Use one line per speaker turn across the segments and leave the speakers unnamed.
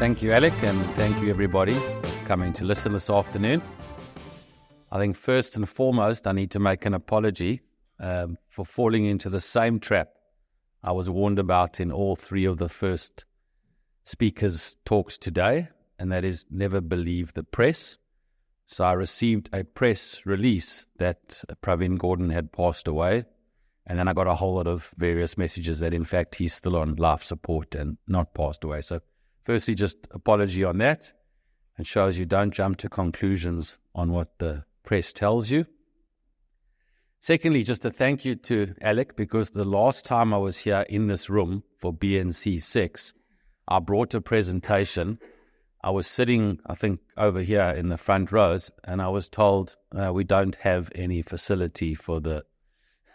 Thank you, Alec, and thank you, everybody, for coming to listen this afternoon. I think first and foremost, I need to make an apology for falling into the same trap I was warned about in all three of the first speakers' talks today, and that is never believe the press. So I received a press release that Pravin Gordhan had passed away, and then I got a whole lot of various messages that, in fact, he's still on life support and not passed away. So firstly, just apology on that. It shows you don't jump to conclusions on what the press tells you. Secondly, just a thank you to Alec, because the last time I was here in this room for BNC 6, I brought a presentation. I was sitting, I think, over here in the front rows, and I was told we don't have any facility for the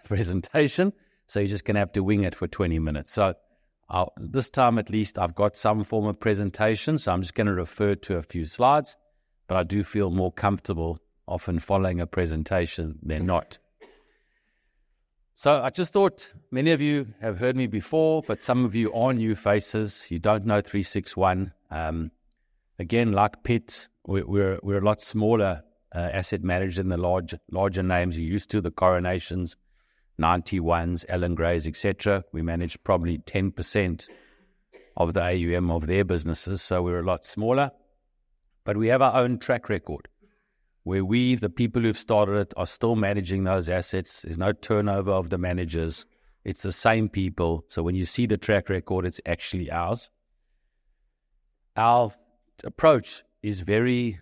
presentation, so you're just going to have to wing it for 20 minutes. So this time at least I've got some form of presentation, so I'm just going to refer to a few slides, but I do feel more comfortable often following a presentation than not. So I just thought many of you have heard me before, but some of you are new faces. You don't know 361. Again, like Pitt, we're a lot smaller asset manager than the larger names you're used to, the Coronations, 91s, Allan Greys, etc. We manage probably 10% of the AUM of their businesses, so we're a lot smaller. But we have our own track record, where we, the people who've started it, are still managing those assets. There's no turnover of the managers. It's the same people. So when you see the track record, it's actually ours. Our approach is very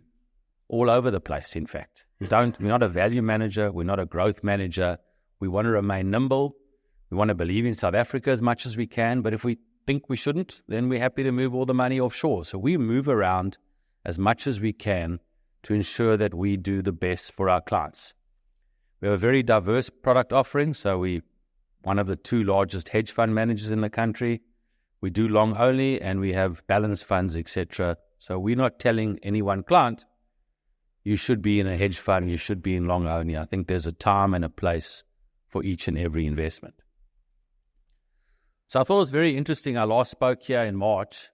all over the place, in fact. We're not a value manager. We're not a growth manager. We want to remain nimble. We want to believe in South Africa as much as we can. But if we think we shouldn't, then we're happy to move all the money offshore. So we move around as much as we can to ensure that we do the best for our clients. We have a very diverse product offering. So we're one of the two largest hedge fund managers in the country. We do long only, and we have balanced funds, etc. So we're not telling any one client, you should be in a hedge fund, you should be in long only. I think there's a time and a place for each and every investment. So I thought it was very interesting. I last spoke here in March,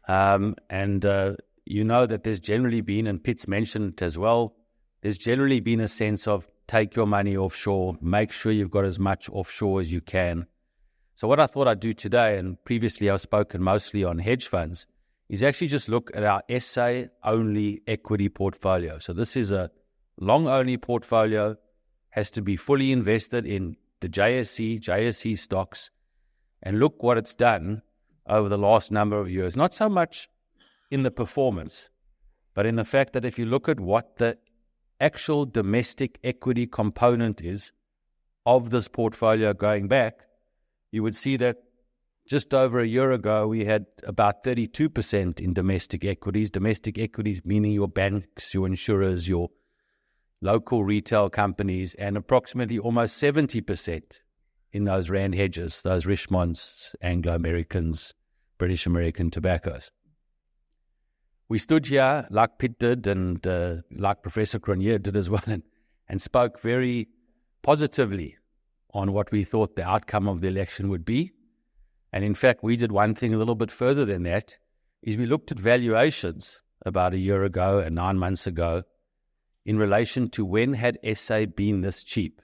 you know that there's generally been, and Pitt's mentioned it as well, there's generally been a sense of take your money offshore, make sure you've got as much offshore as you can. So what I thought I'd do today, and previously I've spoken mostly on hedge funds, is actually just look at our SA-only equity portfolio. So this is a long-only portfolio, has to be fully invested in the JSE stocks, and look what it's done over the last number of years. Not so much in the performance, but in the fact that if you look at what the actual domestic equity component is of this portfolio going back, you would see that just over a year ago, we had about 32% in domestic equities. Domestic equities meaning your banks, your insurers, your local retail companies, and approximately almost 70% in those rand hedges, those Richmonds, Anglo Americans, British American tobaccos. We stood here, like Pitt did, and like Professor Cronje did as well, and spoke very positively on what we thought the outcome of the election would be. And in fact, we did one thing a little bit further than that, is we looked at valuations about a year ago and 9 months ago in relation to when had SA been this cheap.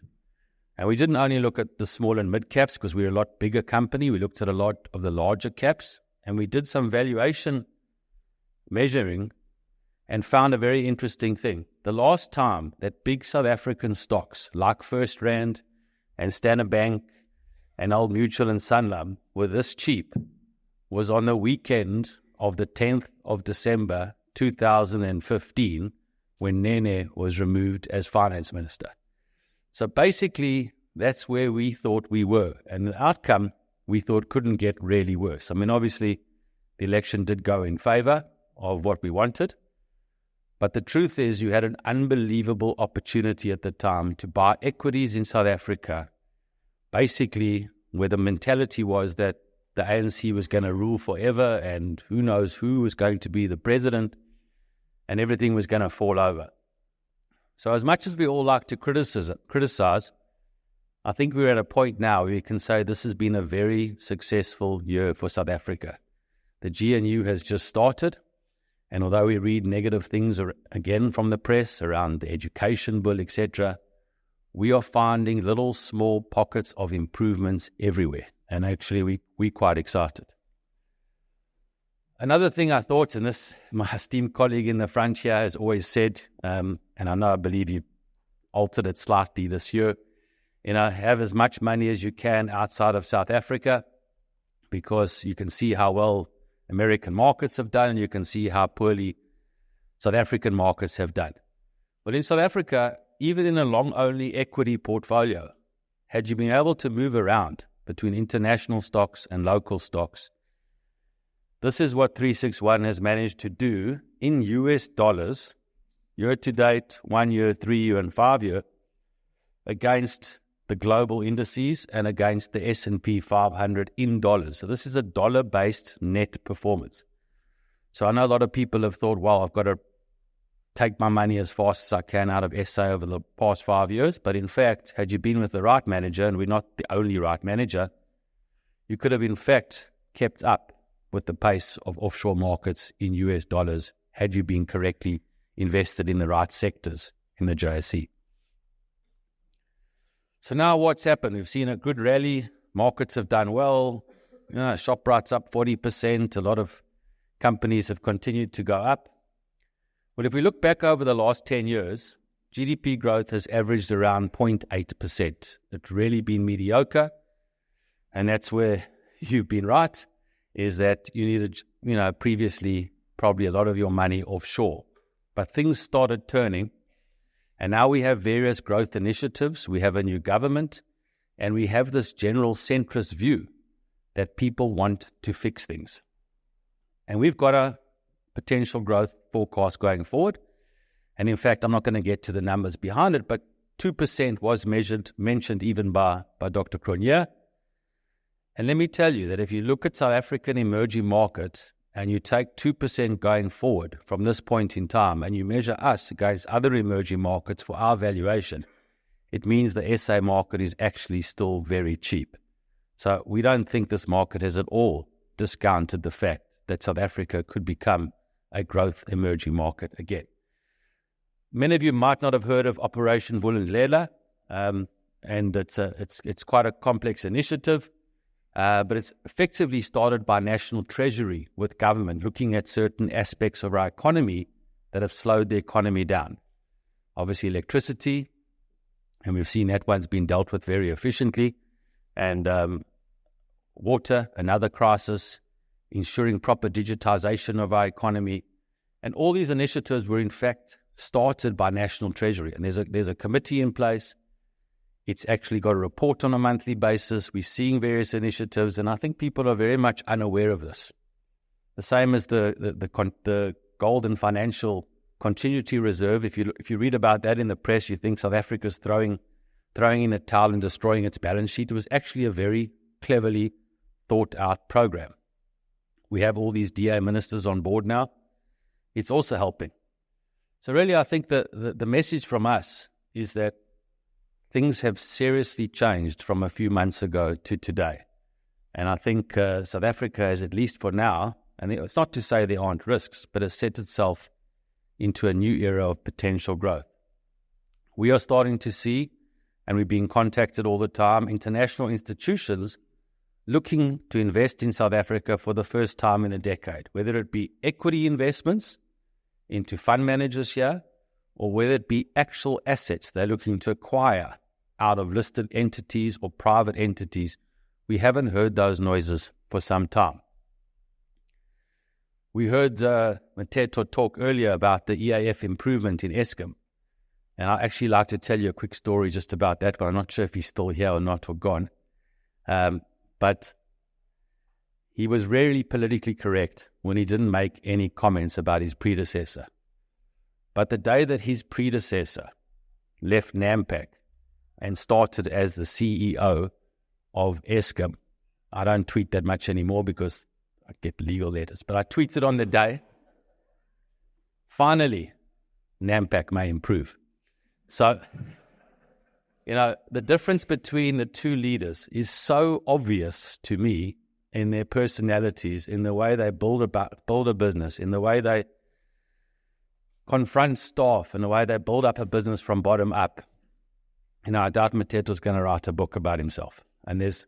And we didn't only look at the small and mid caps, because we're a lot bigger company. We looked at a lot of the larger caps, and we did some valuation measuring and found a very interesting thing. The last time that big South African stocks like First Rand and Standard Bank and Old Mutual and Sanlam were this cheap was on the weekend of the 10th of December 2015, when Nene was removed as finance minister. So basically, that's where we thought we were. And the outcome, we thought, couldn't get really worse. I mean, obviously, the election did go in favor of what we wanted. But the truth is, you had an unbelievable opportunity at the time to buy equities in South Africa, basically where the mentality was that the ANC was going to rule forever, and who knows who was going to be the president, and everything was going to fall over. So as much as we all like to criticize, I think we're at a point now where we can say this has been a very successful year for South Africa. The GNU has just started, and although we read negative things again from the press around the education bill, etc., we are finding little small pockets of improvements everywhere. And actually, we're quite excited. Another thing I thought, and this my esteemed colleague in the front here has always said, and I believe you altered it slightly this year, have as much money as you can outside of South Africa, because you can see how well American markets have done, and you can see how poorly South African markets have done. But in South Africa, even in a long-only equity portfolio, had you been able to move around between international stocks and local stocks, this is what 361 has managed to do in US dollars, year to date, 1 year, 3 year, and 5 year, against the global indices and against the S&P 500 in dollars. So this is a dollar-based net performance. So I know a lot of people have thought, well, I've got to take my money as fast as I can out of SA over the past 5 years. But in fact, had you been with the right manager, and we're not the only right manager, you could have in fact kept up with the pace of offshore markets in US dollars had you been correctly invested in the right sectors in the JSE. So now what's happened? We've seen a good rally. Markets have done well. Shoprite's up 40%. A lot of companies have continued to go up. But if we look back over the last 10 years, GDP growth has averaged around 0.8%. It's really been mediocre. And that's where you've been right, is that you needed, previously probably a lot of your money offshore. But things started turning. And now we have various growth initiatives, we have a new government, and we have this general centrist view that people want to fix things. And we've got a potential growth forecast going forward. And in fact, I'm not going to get to the numbers behind it, but 2% was mentioned even by Dr. Cronje. And let me tell you that if you look at South African emerging market, and you take 2% going forward from this point in time, and you measure us against other emerging markets for our valuation, it means the SA market is actually still very cheap. So we don't think this market has at all discounted the fact that South Africa could become a growth emerging market again. Many of you might not have heard of Operation Vulindlela, and it's quite a complex initiative. But it's effectively started by National Treasury with government looking at certain aspects of our economy that have slowed the economy down. Obviously electricity, and we've seen that one's been dealt with very efficiently, and water, another crisis, ensuring proper digitization of our economy. And all these initiatives were in fact started by National Treasury, and there's a committee in place. It's actually got a report on a monthly basis. We're seeing various initiatives, and I think people are very much unaware of this. The same as the Golden Financial Continuity Reserve. If you read about that in the press, you think South Africa's throwing in the towel and destroying its balance sheet. It was actually a very cleverly thought out program. We have all these DA ministers on board now. It's also helping. So really, I think the message from us is that things have seriously changed from a few months ago to today. And I think South Africa has, at least for now, and it's not to say there aren't risks, but has set itself into a new era of potential growth. We are starting to see, and we're being contacted all the time, international institutions looking to invest in South Africa for the first time in a decade, whether it be equity investments into fund managers here, or whether it be actual assets they're looking to acquire out of listed entities or private entities. We haven't heard those noises for some time. We heard Mateto talk earlier about the EAF improvement in Eskom. And I'd actually like to tell you a quick story just about that, but I'm not sure if he's still here or not or gone. But he was rarely politically correct when he didn't make any comments about his predecessor. But the day that his predecessor left Nampak and started as the CEO of Eskom, I don't tweet that much anymore because I get legal letters, but I tweeted on the day, finally, Nampak may improve. So, the difference between the two leaders is so obvious to me in their personalities, in the way they build a business, in the way they confront staff, in the way they build up a business from bottom up. I doubt Mateto's going to write a book about himself. And there's,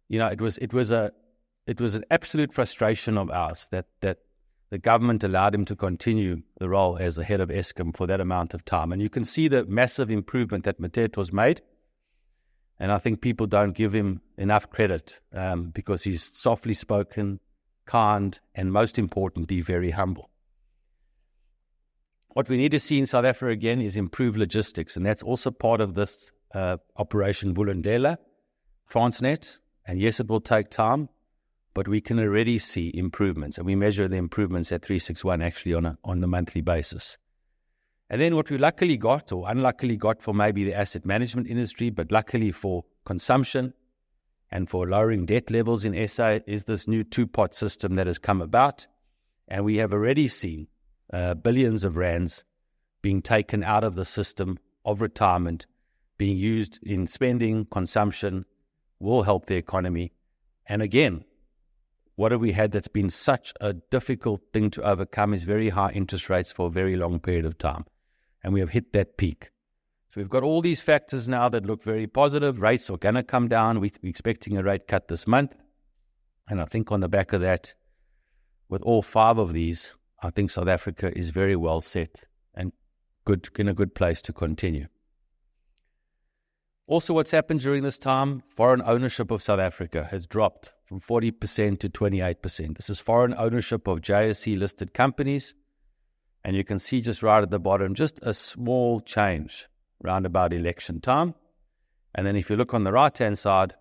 it was an absolute frustration of ours that the government allowed him to continue the role as the head of Eskom for that amount of time. And you can see the massive improvement that Mateto's made. And I think people don't give him enough credit because he's softly spoken, kind, and most importantly, very humble. What we need to see in South Africa again is improved logistics, and that's also part of this Operation Vulindlela, Transnet. And yes, it will take time, but we can already see improvements, and we measure the improvements at 361 actually on the monthly basis. And then what we luckily got, or unluckily got for maybe the asset management industry, but luckily for consumption and for lowering debt levels in SA, is this new two-pot system that has come about. And we have already seen billions of rands being taken out of the system of retirement, being used in spending, consumption, will help the economy. And again, what have we had that's been such a difficult thing to overcome is very high interest rates for a very long period of time. And we have hit that peak. So we've got all these factors now that look very positive. Rates are going to come down. We're expecting a rate cut this month. And I think on the back of that, with all 5 of these, I think South Africa is very well set and in a good place to continue. Also, what's happened during this time, foreign ownership of South Africa has dropped from 40% to 28%. This is foreign ownership of JSE-listed companies. And you can see just right at the bottom, just a small change round about election time. And then if you look on the right-hand side,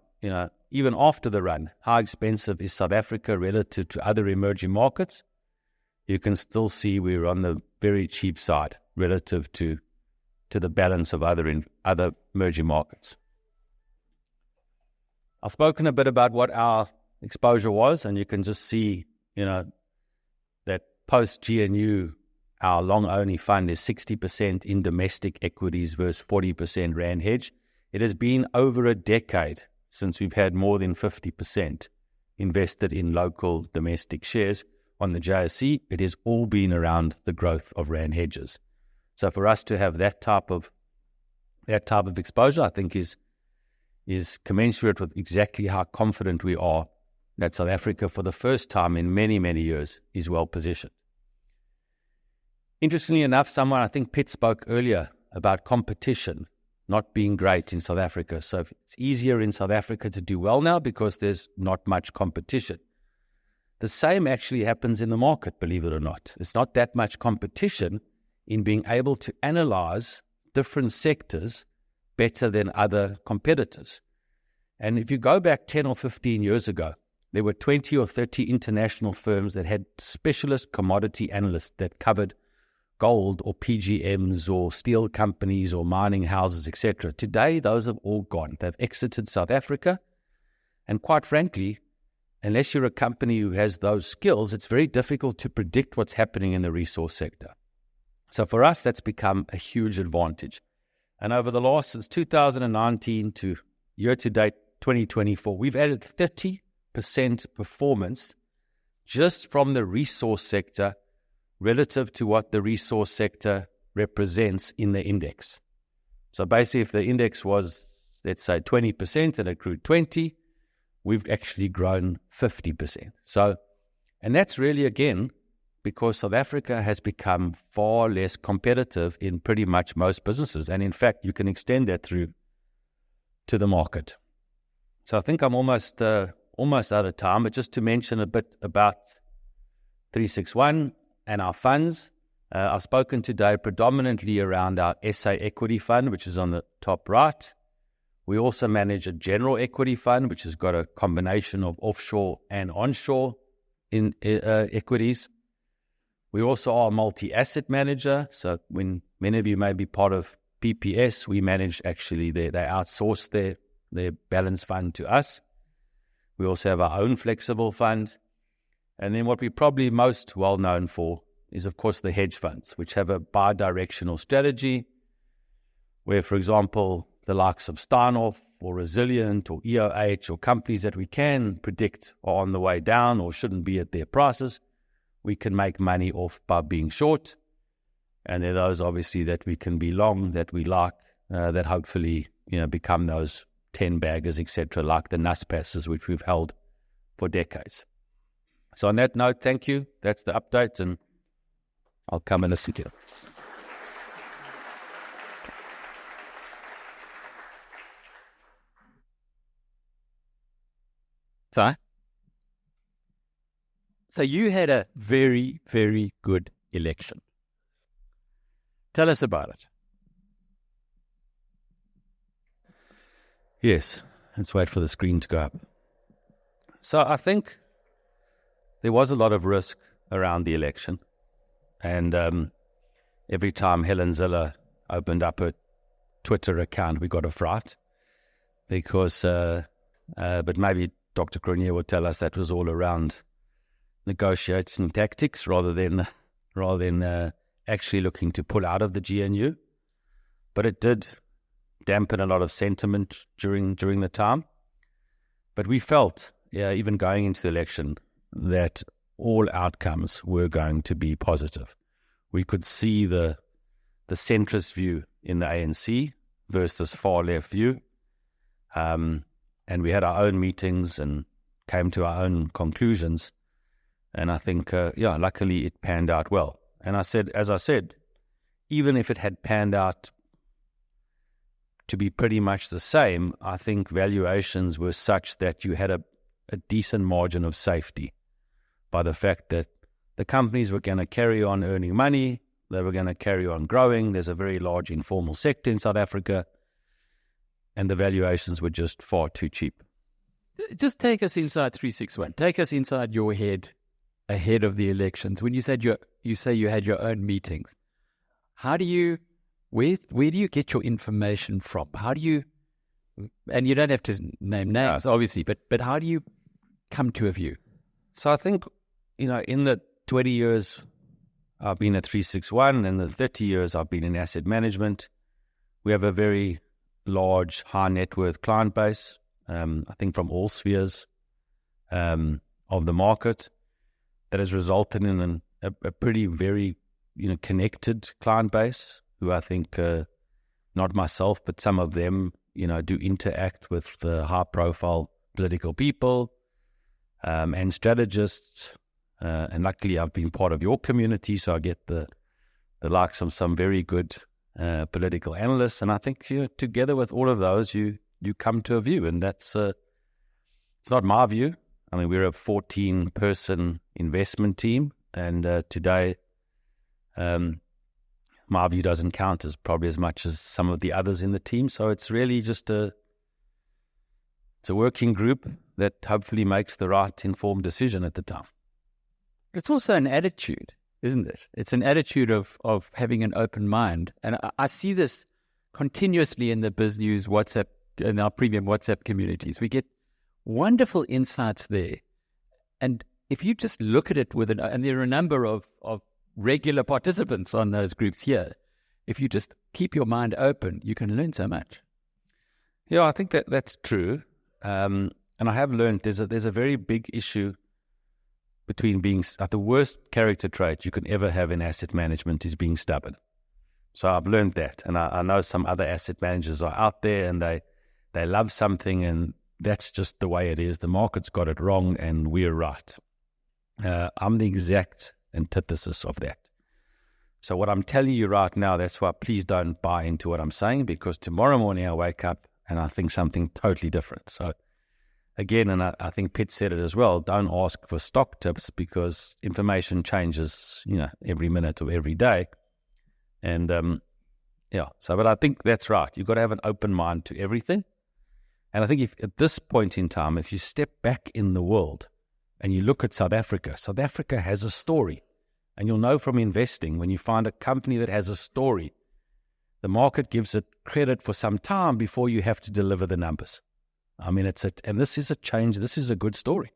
even after the run, how expensive is South Africa relative to other emerging markets? You can still see we're on the very cheap side relative to the balance of other emerging markets. I've spoken a bit about what our exposure was, and you can just see, that post-GNU, our long-only fund is 60% in domestic equities versus 40% rand hedge. It has been over a decade since we've had more than 50% invested in local domestic shares on the JSE. It has all been around the growth of rand hedges. So for us to have that type of exposure, I think is commensurate with exactly how confident we are that South Africa, for the first time in many, many years, is well positioned. Interestingly enough, I think Pitt spoke earlier about competition not being great in South Africa. So it's easier in South Africa to do well now because there's not much competition. The same actually happens in the market, believe it or not. There's not that much competition in being able to analyze different sectors better than other competitors. And if you go back 10 or 15 years ago, there were 20 or 30 international firms that had specialist commodity analysts that covered gold or PGMs or steel companies or mining houses, etc. Today, those have all gone. They've exited South Africa. And quite frankly, unless you're a company who has those skills, it's very difficult to predict what's happening in the resource sector. So for us, that's become a huge advantage. And over the last, since 2019 to year-to-date 2024, we've added 30% performance just from the resource sector relative to what the resource sector represents in the index. So basically, if the index was, let's say, 20% and it grew 20%, we've actually grown 50%. So, and that's really, again, because South Africa has become far less competitive in pretty much most businesses. And in fact, you can extend that through to the market. So I think I'm almost out of time, but just to mention a bit about 361 and our funds. I've spoken today predominantly around our SA equity fund, which is on the top right. We also manage a general equity fund, which has got a combination of offshore and onshore in equities. We also are a multi-asset manager. So when many of you may be part of PPS, we manage actually, they outsource their balance fund to us. We also have our own flexible fund. And then what we're probably most well known for is, of course, the hedge funds, which have a bi-directional strategy where, for example, the likes of Steinhoff or Resilient or EOH or companies that we can predict are on the way down or shouldn't be at their prices, we can make money off by being short. And there are those obviously that we can be long, that we like, that hopefully become those 10 baggers, etc., like the Naspaces, which we've held for decades. So on that note, thank you. That's the update, and I'll come and listen to you.
So you had a very, very good election. Tell us about it.
Yes, let's wait for the screen to go up. So I think there was a lot of risk around the election. And every time Helen Ziller opened up her Twitter account, we got a fright. Because, but maybe Dr. Cronje will tell us that was all around negotiating tactics rather than actually looking to pull out of the GNU. But it did dampen a lot of sentiment during the time. But we felt, even going into the election, that all outcomes were going to be positive. We could see the centrist view in the ANC versus far left view. And we had our own meetings and came to our own conclusions. And I think, luckily it panned out well. And as I said, even if it had panned out to be pretty much the same, I think valuations were such that you had a decent margin of safety by the fact that the companies were going to carry on earning money, they were going to carry on growing. There's a very large informal sector in South Africa, and the valuations were just far too cheap.
Just take us inside 361. Take us inside your head ahead of the elections. When you said you say you had your own meetings, where do you get your information from? How do you, and you don't have to name names, obviously, but how do you come to a view?
So I think, in the 20 years I've been at 361 and the 30 years I've been in asset management, we have a very large, high net worth client base, I think from all spheres of the market, that has resulted in a pretty, very, connected client base who I think, not myself, but some of them, do interact with high profile political people and strategists. And luckily I've been part of your community, so I get the likes of some very good political analysts. And I think together with all of those, you come to a view, and that's it's not my view. I mean, we're a 14-person investment team, and today my view doesn't count as probably as much as some of the others in the team. So it's really just it's a working group that hopefully makes the right informed decision at the time.
It's also an attitude, isn't it? It's an attitude of having an open mind. And I see this continuously in the BizNews WhatsApp, in our premium WhatsApp communities. We get wonderful insights there. And if you just look at it and there are a number of regular participants on those groups here, if you just keep your mind open, you can learn so much.
Yeah, I think that's true. And I have learned there's a very big issue between being, the worst character trait you can ever have in asset management is being stubborn. So I've learned that. And I know some other asset managers are out there and they love something, and that's just the way it is. The market's got it wrong and we're right. I'm the exact antithesis of that. So what I'm telling you right now, that's why please don't buy into what I'm saying, because tomorrow morning I wake up and I think something totally different. So again, and I think Pitt said it as well, don't ask for stock tips because information changes, every minute or every day. And but I think that's right. You've got to have an open mind to everything. And I think if at this point in time, if you step back in the world and you look at South Africa has a story. And you'll know from investing, when you find a company that has a story, the market gives it credit for some time before you have to deliver the numbers. I mean, and this is a change. This is a good story.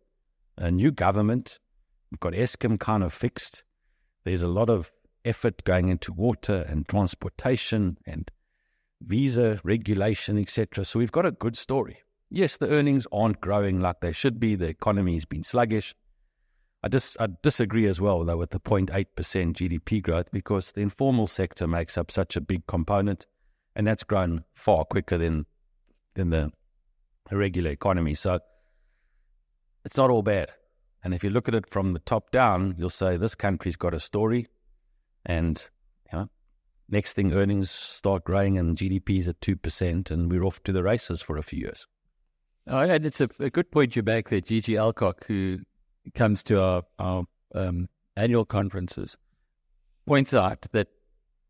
A new government, we've got Eskom kind of fixed. There's a lot of effort going into water and transportation and visa regulation, etc. So we've got a good story. Yes, the earnings aren't growing like they should be. The economy's been sluggish. I disagree as well, though, with the 0.8% GDP growth, because the informal sector makes up such a big component, and that's grown far quicker than the regular economy. So it's not all bad. And if you look at it from the top down, you'll say this country's got a story, and next thing, earnings start growing and GDP's at 2%, and we're off to the races for a few years.
Oh, and it's a good point you back there, Gigi Alcock, who comes to our annual conferences, points out that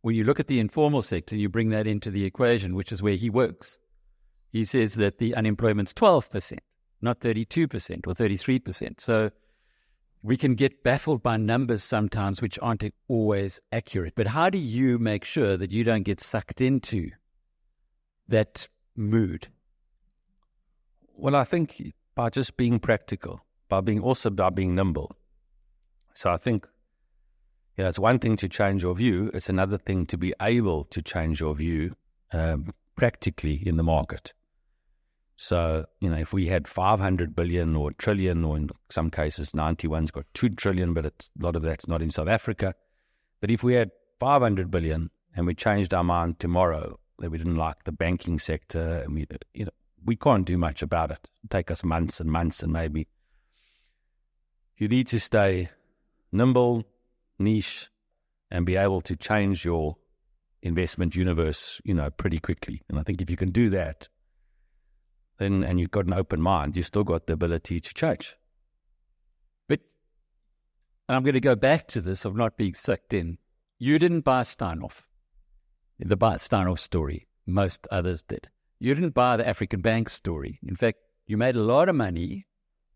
when you look at the informal sector, you bring that into the equation, which is where he works. He says that the unemployment's 12%, not 32% or 33%. So we can get baffled by numbers sometimes which aren't always accurate. But how do you make sure that you don't get sucked into that mood?
Well, I think by just being practical, by being nimble. So I think, it's one thing to change your view. It's another thing to be able to change your view practically in the market. So, if we had 500 billion or trillion, or in some cases 91's got 2 trillion, but a lot of that's not in South Africa. But if we had 500 billion and we changed our mind tomorrow that we didn't like the banking sector, and we can't do much about it. It'll take us months and months, and maybe you need to stay nimble, niche, and be able to change your investment universe, pretty quickly. And I think if you can do that, then, and you've got an open mind, you've still got the ability to change.
But I'm going to go back to this of not being sucked in. You didn't buy Steinhoff, the Steinhoff story. Most others did. You didn't buy the African Bank story. In fact, you made a lot of money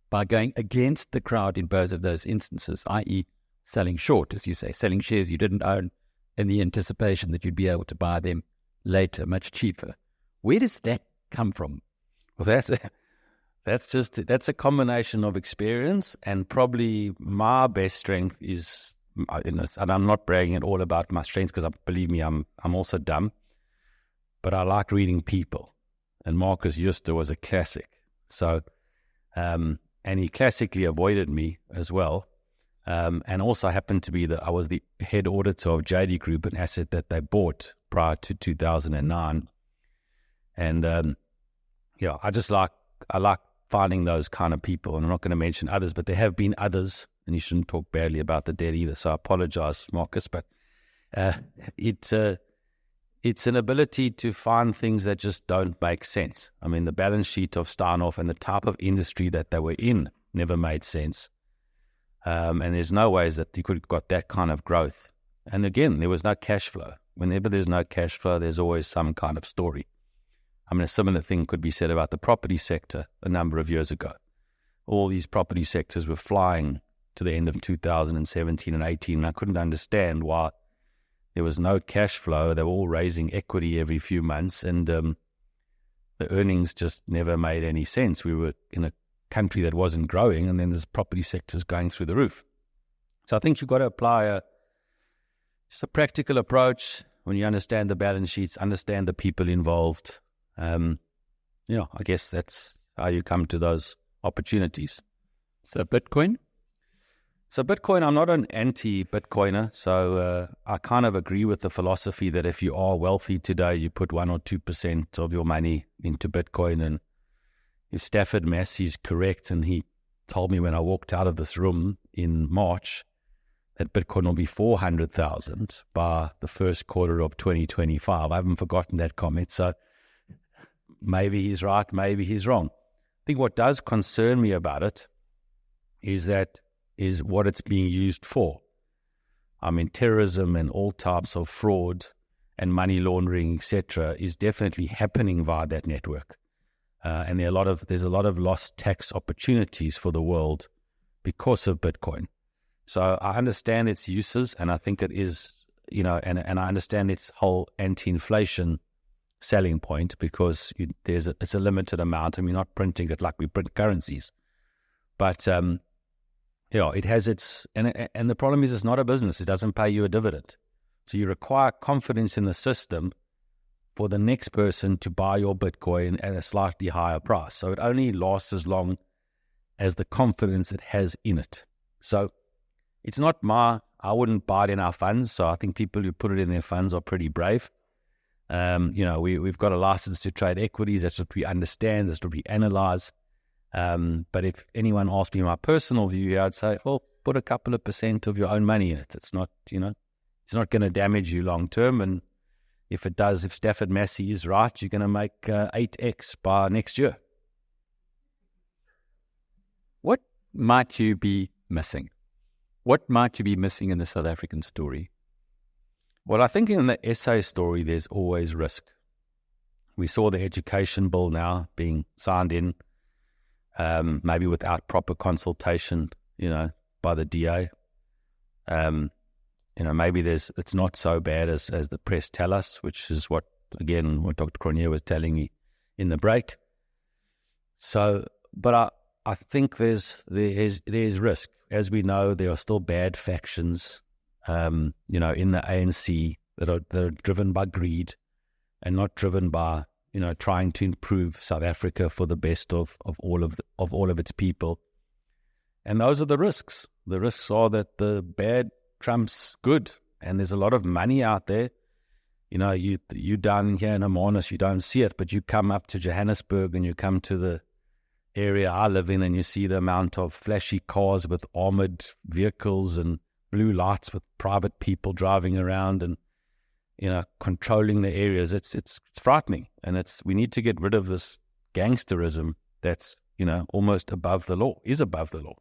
by going against the crowd in both of those instances, i.e. selling short, as you say, selling shares you didn't own in the anticipation that you'd be able to buy them later, much cheaper. Where does that come from?
Well, that's a combination of experience, and probably my best strength is, and I'm not bragging at all about my strengths, because believe me, I'm also dumb, but I like reading people, and Marcus Juster was a classic. So, and he classically avoided me as well, and also happened to be that I was the head auditor of JD Group, an asset that they bought prior to 2009, and I like finding those kind of people, and I'm not going to mention others, but there have been others, and you shouldn't talk badly about the dead either. So I apologize, Marcus, but it's an ability to find things that just don't make sense. I mean, the balance sheet of Steinhoff and the type of industry that they were in never made sense, and there's no ways that you could have got that kind of growth. And again, there was no cash flow. Whenever there's no cash flow, there's always some kind of story. I mean, a similar thing could be said about the property sector a number of years ago. All these property sectors were flying to the end of 2017 and 18, and I couldn't understand why there was no cash flow. They were all raising equity every few months, and the earnings just never made any sense. We were in a country that wasn't growing, and then there's property sectors going through the roof. So I think you've got to apply just a practical approach when you understand the balance sheets, understand the people involved. I guess that's how you come to those opportunities.
So Bitcoin?
So Bitcoin, I'm not an anti-Bitcoiner. So I kind of agree with the philosophy that if you are wealthy today, you put 1 or 2% of your money into Bitcoin. And Stafford Massey's correct. And he told me when I walked out of this room in March that Bitcoin will be 400,000 by the first quarter of 2025. I haven't forgotten that comment. So maybe he's right, maybe he's wrong. I think what does concern me about it is what it's being used for. I mean, terrorism and all types of fraud and money laundering, etc., is definitely happening via that network. And there's a lot of lost tax opportunities for the world because of Bitcoin. So I understand its uses, and I think it is, and I understand its whole anti-inflation selling point, because it's a limited amount, and we're not printing it like we print currencies. But it has its, and the problem is it's not a business. It doesn't pay you a dividend. So you require confidence in the system for the next person to buy your Bitcoin at a slightly higher price. So it only lasts as long as the confidence it has in it. So it's not I wouldn't buy it in our funds. So I think people who put it in their funds are pretty brave. We've got a license to trade equities. That's what we understand. That's what we analyze. But if anyone asked me my personal view here, I'd say, well, put a couple of % of your own money in it. It's not, it's not going to damage you long term. And if it does, if Stafford Massey is right, you're going to make 8x by next year.
What might you be missing? What might you be missing in the South African story?
Well, I think in the SA story, there's always risk. We saw the education bill now being signed in, maybe without proper consultation, by the DA. Maybe it's not so bad as the press tell us, which is what Dr. Cronje was telling me in the break. So, but I think there's risk. As we know, there are still bad factions, in the ANC that are driven by greed and not driven by, trying to improve South Africa for the best of all of its people. And those are the risks. The risks are that the bad trumps good, and there's a lot of money out there. You down here in Hermanus, you don't see it, but you come up to Johannesburg and you come to the area I live in and you see the amount of flashy cars with armored vehicles and blue lights with private people driving around and, controlling the areas. It's frightening, and we need to get rid of this gangsterism that's, almost above the law, is above the law.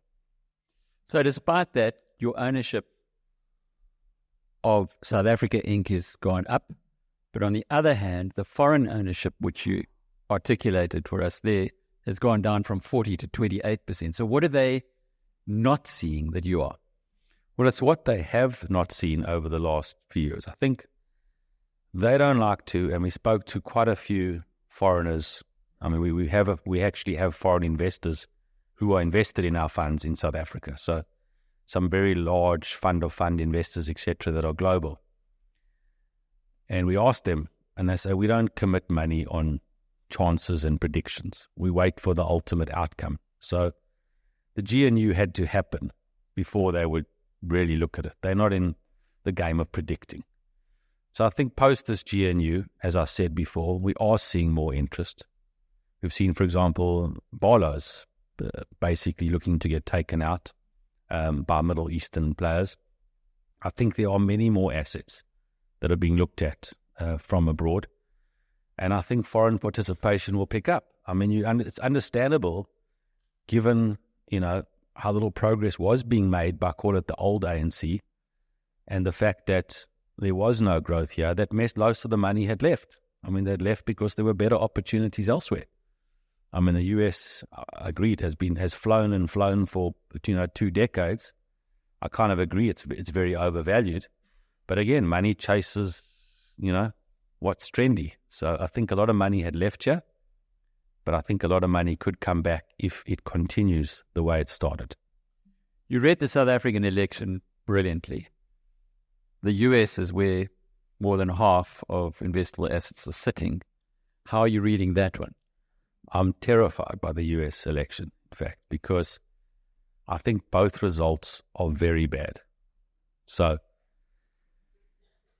So despite that, your ownership of South Africa Inc. has gone up, but on the other hand, the foreign ownership, which you articulated for us there, has gone down from 40 to 28%. So what are they not seeing that you are?
Well, it's what they have not seen over the last few years. I think they don't like to, and we spoke to quite a few foreigners. I mean, we actually have foreign investors who are invested in our funds in South Africa. So some very large fund of fund investors, etc., that are global. And we asked them, and they say, we don't commit money on chances and predictions. We wait for the ultimate outcome. So the GNU had to happen before they would really look at it. They're not in the game of predicting. So I think post this GNU, as I said before, we are seeing more interest. We've seen, for example, Barlow's basically looking to get taken out by Middle Eastern players. I think there are many more assets that are being looked at from abroad. And I think foreign participation will pick up. I mean, it's understandable given, how little progress was being made by, call it the old ANC, and the fact that there was no growth here, that most of the money had left. I mean, they'd left because there were better opportunities elsewhere. I mean, the US, agreed, has flown and flown for 2 decades. I kind of agree it's very overvalued. But again, money chases, what's trendy. So I think a lot of money had left here, but I think a lot of money could come back if it continues the way it started.
You read the South African election brilliantly. The US is where more than half of investable assets are sitting. How are you reading that one?
I'm terrified by the US election, in fact, because I think both results are very bad. So,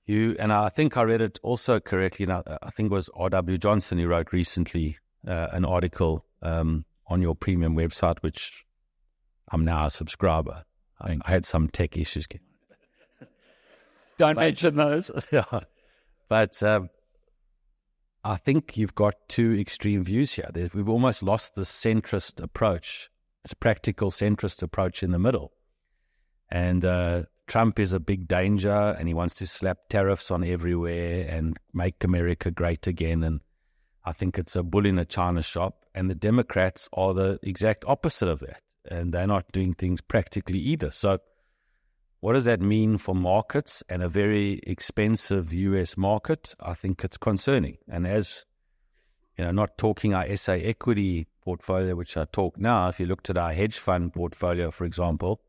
and I think I read it also correctly, and I think it was R.W. Johnson who wrote recently an article on your premium website, which I'm now a subscriber. I had some tech issues.
Don't mention those.
Yeah. But I think you've got two extreme views here. We've almost lost the centrist approach, this practical centrist approach in the middle. And Trump is a big danger, and he wants to slap tariffs on everywhere and make America great again. And I think it's a bull in a china shop. And the Democrats are the exact opposite of that. And they're not doing things practically either. So what does that mean for markets and a very expensive US market? I think it's concerning. And as, not talking our SA equity portfolio, which I talk now, if you looked at our hedge fund portfolio, for example,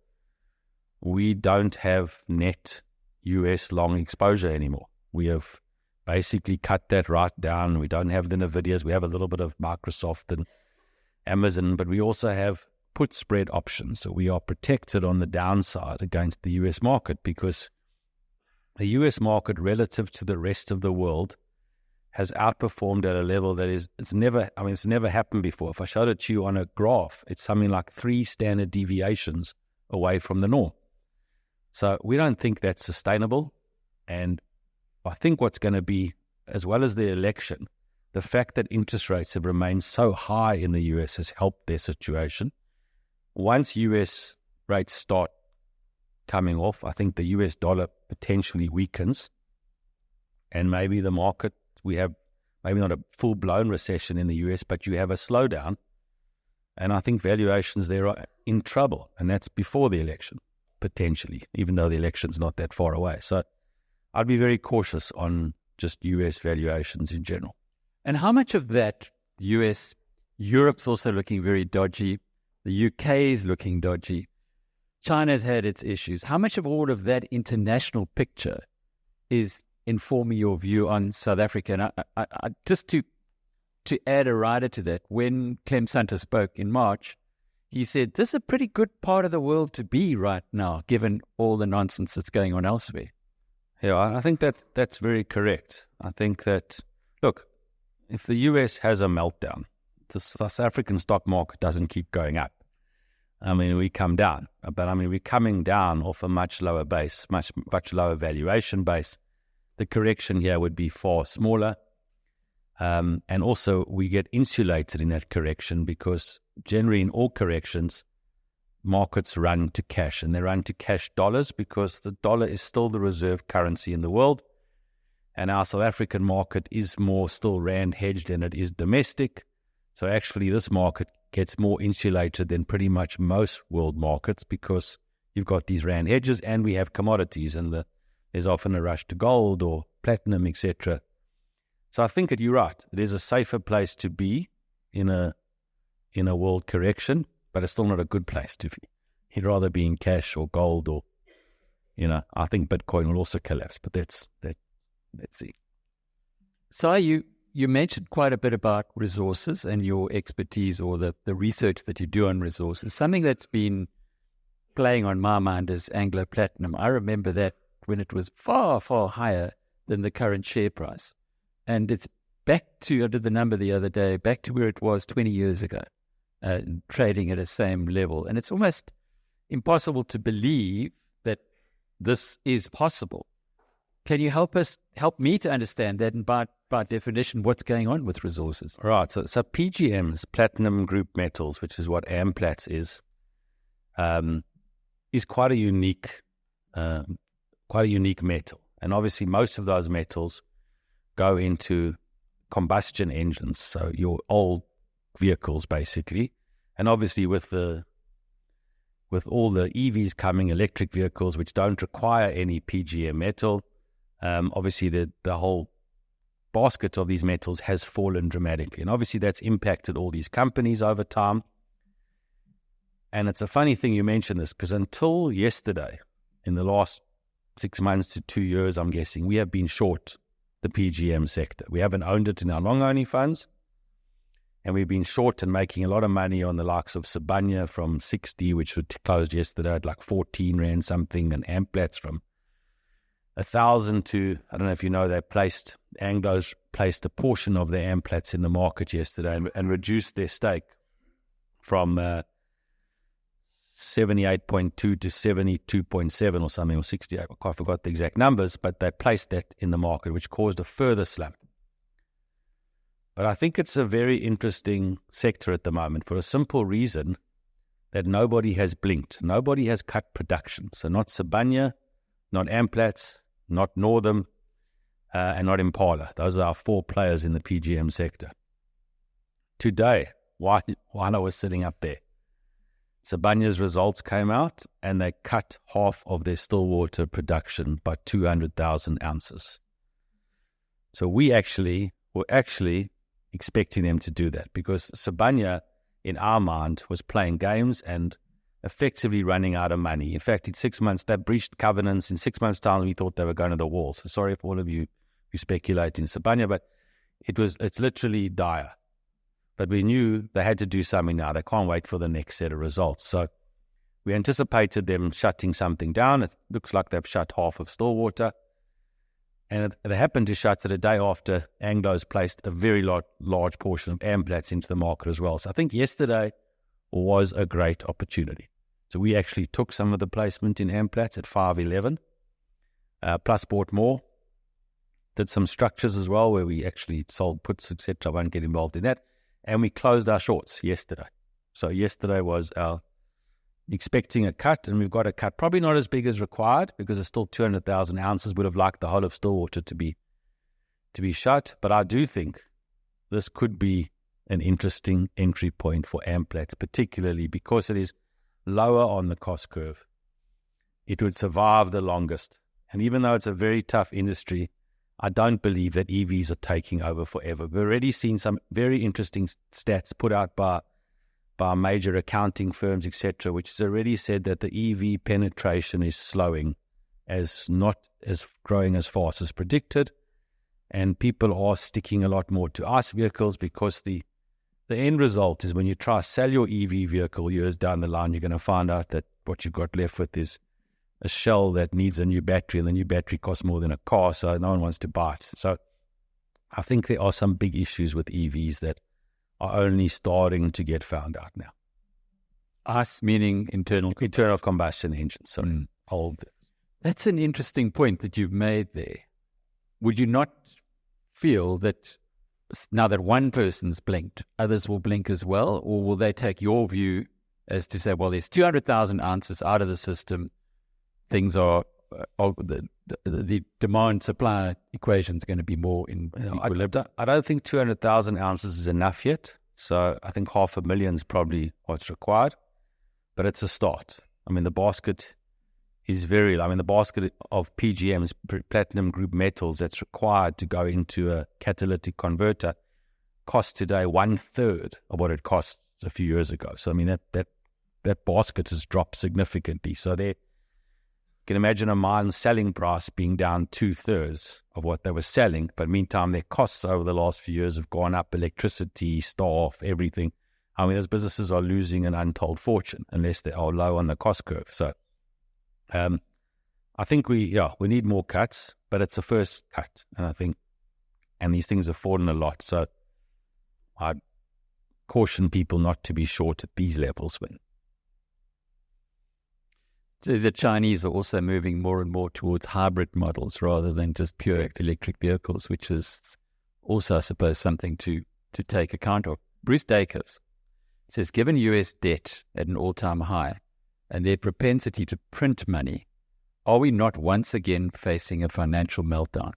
we don't have net US long exposure anymore. We have basically cut that right down. We don't have the NVIDIAs. We have a little bit of Microsoft and Amazon, but we also have put spread options. So we are protected on the downside against the US market, because the US market relative to the rest of the world has outperformed at a level that it's never happened before. If I showed it to you on a graph, it's something like 3 standard deviations away from the norm. So we don't think that's sustainable. And I think what's going to be, as well as the election, the fact that interest rates have remained so high in the US has helped their situation. Once US rates start coming off, I think the US dollar potentially weakens, and maybe the market, we have maybe not a full-blown recession in the US, but you have a slowdown, and I think valuations there are in trouble, and that's before the election, potentially, even though the election's not that far away. So I'd be very cautious on just US valuations in general.
And how much of that US, Europe's also looking very dodgy, the UK is looking dodgy, China's had its issues. How much of all of that international picture is informing your view on South Africa? And I just to add a rider to that, when Clem Santa spoke in March, he said, this is a pretty good part of the world to be right now, given all the nonsense that's going on elsewhere.
Yeah, I think that's very correct. I think that, look, if the US has a meltdown, the South African stock market doesn't keep going up. I mean, we come down, but I mean, we're coming down off a much lower base, much lower valuation base. The correction here would be far smaller. And also we get insulated in that correction, because generally in all corrections, markets run to cash, and they run to cash dollars, because the dollar is still the reserve currency in the world. And our South African market is more still rand hedged than it is domestic. So actually this market gets more insulated than pretty much most world markets, because you've got these rand hedges and we have commodities, and there's often a rush to gold or platinum, etc. So I think that you're right. It is a safer place to be in a world correction, but it's still not a good place to be. You'd rather be in cash or gold, or, I think Bitcoin will also collapse, but let's see.
So you mentioned quite a bit about resources and your expertise, or the research that you do on resources. Something that's been playing on my mind is Anglo Platinum. I remember that when it was far, far higher than the current share price. And it's back to, I did the number the other day, back to where it was 20 years ago, trading at a same level. And it's almost impossible to believe that this is possible. Can you help me to understand that, and by definition, what's going on with resources?
Right. So PGMs, platinum group metals, which is what Amplats is quite a unique metal. And obviously, most of those metals go into combustion engines, so your old vehicles, basically. And obviously, with all the EVs coming, electric vehicles, which don't require any PGM metal. Obviously, the whole basket of these metals has fallen dramatically. And obviously, that's impacted all these companies over time. And it's a funny thing you mention this, because until yesterday, in the last 6 months to 2 years, I'm guessing, we have been short the PGM sector. We haven't owned it in our long-only funds. And we've been short and making a lot of money on the likes of Sibanye from 60, which was closed yesterday at like 14 Rand something, and Amplats from 1,000 to, I don't know if you know, Anglo's placed a portion of their Amplats in the market yesterday and reduced their stake from 78.2 to 72.7 or something, or 68. I forgot the exact numbers, but they placed that in the market, which caused a further slump. But I think it's a very interesting sector at the moment, for a simple reason that nobody has blinked. Nobody has cut production. So not Sibanye, not Amplats, not Northam, and not Impala. Those are our 4 players in the PGM sector. Today, while I was sitting up there, Sibanye's results came out and they cut half of their Stillwater production by 200,000 ounces. So we were actually expecting them to do that, because Sibanye, in our mind, was playing games and effectively running out of money. In fact, in 6 months, they breached covenants. In 6 months' time, we thought they were going to the wall. So sorry for all of you speculate in Sibanye, but it's literally dire. But we knew they had to do something now. They can't wait for the next set of results. So we anticipated them shutting something down. It looks like they've shut half of Stillwater. And they happened to shut it a day after Anglo's placed a very large portion of Amplats into the market as well. So I think yesterday was a great opportunity. So we actually took some of the placement in Amplats at 5.11, plus bought more. Did some structures as well where we actually sold puts, etc. I won't get involved in that. And we closed our shorts yesterday. So yesterday was our expecting a cut, and we've got a cut, probably not as big as required because it's still 200,000 ounces. Would have liked the whole of Stillwater to be shut, but I do think this could be an interesting entry point for Amplats, particularly because it is lower on the cost curve. It would survive the longest, and even though it's a very tough industry, I don't believe that EVs are taking over forever. We've already seen some very interesting stats put out by major accounting firms, etc., which has already said that the EV penetration is slowing, not as growing as fast as predicted, and people are sticking a lot more to ICE vehicles because the end result is when you try to sell your EV vehicle years down the line, you're going to find out that what you've got left with is a shell that needs a new battery, and the new battery costs more than a car, so no one wants to buy it. So I think there are some big issues with EVs that are only starting to get found out now.
ICE meaning internal
combustion engines. So old.
That's an interesting point that you've made there. Would you not feel that now that one person's blinked, others will blink as well? Or will they take your view as to say, well, there's 200,000 ounces out of the system, things are, the demand-supply equation is going to be more in equilibrium?
I don't think 200,000 ounces is enough yet. So I think 500,000 is probably what's required. But it's a start. I mean, the basket is the basket of PGMs, platinum group metals, that's required to go into a catalytic converter costs today 1/3 of what it cost a few years ago. So, I mean, that basket has dropped significantly. So you can imagine a mine selling price being down 2/3 of what they were selling, but meantime, their costs over the last few years have gone up: electricity, staff, everything. I mean, those businesses are losing an untold fortune unless they are low on the cost curve. So I think we need more cuts, but it's a first cut, and these things have fallen a lot. So I'd caution people not to be short at these levels.
So the Chinese are also moving more and more towards hybrid models rather than just pure electric vehicles, which is also, I suppose, something to take account of. Bruce Dacus says, given US debt at an all-time high and their propensity to print money, are we not once again facing a financial meltdown?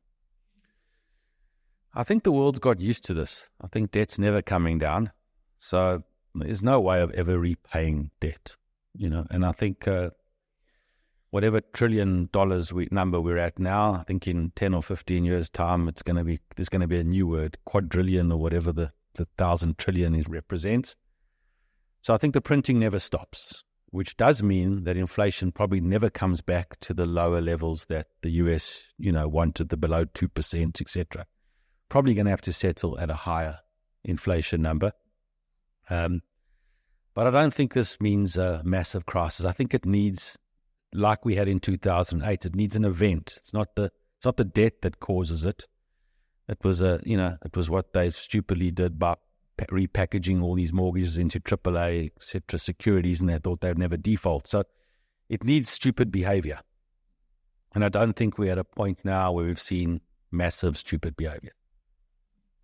I think the world's got used to this. I think debt's never coming down. So there's no way of ever repaying debt, and I think whatever $1 trillion number we're at now, I think in 10 or 15 years' time, there's going to be a new word, quadrillion, or whatever the 1,000 trillion represents. So I think the printing never stops, which does mean that inflation probably never comes back to the lower levels that the US, wanted, the below 2%, etc. Probably going to have to settle at a higher inflation number. But I don't think this means a massive crisis. I think it needs, like we had in 2008, it needs an event. It's not the debt that causes it. It was it was what they stupidly did by repackaging all these mortgages into AAA, etc. securities, and they thought they'd never default. So it needs stupid behavior. And I don't think we're at a point now where we've seen massive stupid behavior.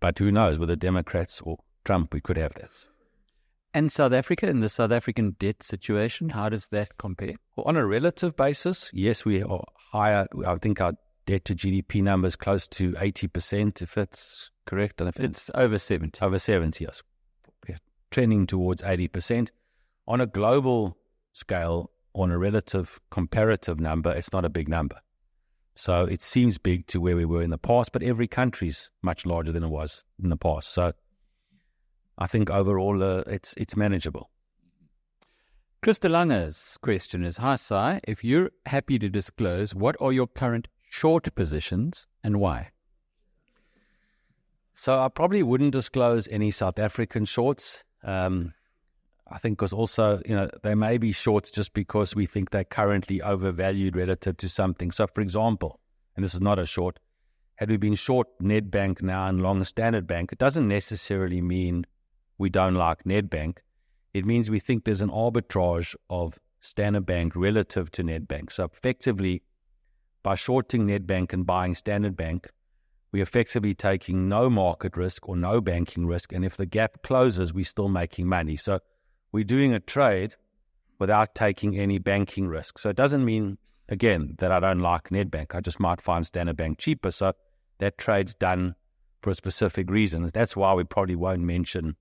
But who knows, with the Democrats or Trump, we could have this.
And South Africa, in the South African debt situation, how does that compare?
Well, on a relative basis, yes, we are higher. I think our debt to GDP number is close to 80%, if that's correct. And if
it's over 70.
Over 70, yes. We're trending towards 80%. On a global scale, on a relative comparative number, it's not a big number. So it seems big to where we were in the past, but every country's much larger than it was in the past. So I think overall it's manageable.
Chris de Lange's question is, hi Cy, if you're happy to disclose, what are your current short positions and why?
So I probably wouldn't disclose any South African shorts. I think because also, they may be shorts just because we think they're currently overvalued relative to something. So for example, and this is not a short, had we been short Nedbank now and long Standard Bank, it doesn't necessarily mean we don't like Nedbank. It means we think there's an arbitrage of Standard Bank relative to Nedbank. So effectively, by shorting Nedbank and buying Standard Bank, we're effectively taking no market risk or no banking risk. And if the gap closes, we're still making money. So we're doing a trade without taking any banking risk. So it doesn't mean, again, that I don't like Nedbank. I just might find Standard Bank cheaper. So that trade's done for a specific reason. That's why we probably won't mention